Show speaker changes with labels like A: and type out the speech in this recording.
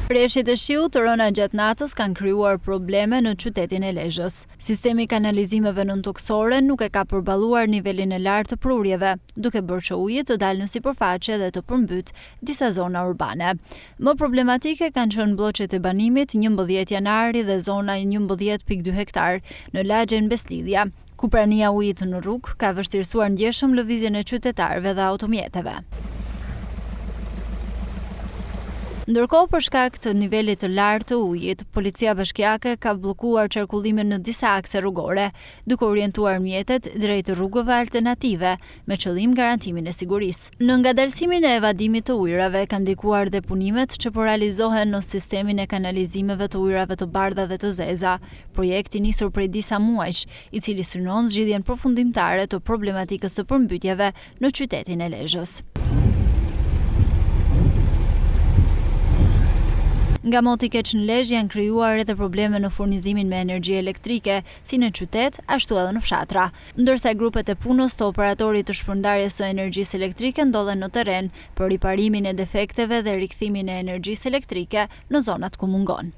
A: Preshjet e shiut të rëna gjatë natës kanë krijuar probleme në qytetin e Lezhës. Sistemi i kanalizimeve nëntoksore nuk e ka përballuar nivelin e lartë të prurjeve, duke bërë që uji të dalë në sipërfaqe dhe të përmbyt disa zona urbane. Më problematike kanë qenë bloqet e banimit 11 janari dhe zona 11.2 hektar në lagjen Beslidhja, ku prania ujit në rrugë ka vështirësuar ndjeshëm lëvizjen e qytetarëve dhe automjeteve. Ndërkohë, për shkak të nivelit të lartë të ujit, policia bashkiake ka bllokuar qarkullimin në disa akse rrugore, duke orientuar mjetet drejt rrugëve alternative me qëllim garantimin e sigurisë. Në ngadalësimin e evadimit të ujrave kanë ndikuar dhe punimet që po realizohen në sistemin e kanalizimeve të ujrave të bardha dhe të zeza, projekt i nisur prej disa muajsh, i cili synon zgjidhjen përfundimtare të problematikës së përmbytjeve në qytetin e Lezhës. Nga moti keq në Lezhë janë krijuar edhe probleme në furnizimin me energji elektrike, si në qytet, ashtu edhe në fshatra. Ndërsa grupet e punës të operatorit të shpërndarjes së energjisë elektrike ndodhen në terren për riparimin e defekteve dhe rikthimin e energjisë elektrike në zonat ku mungon.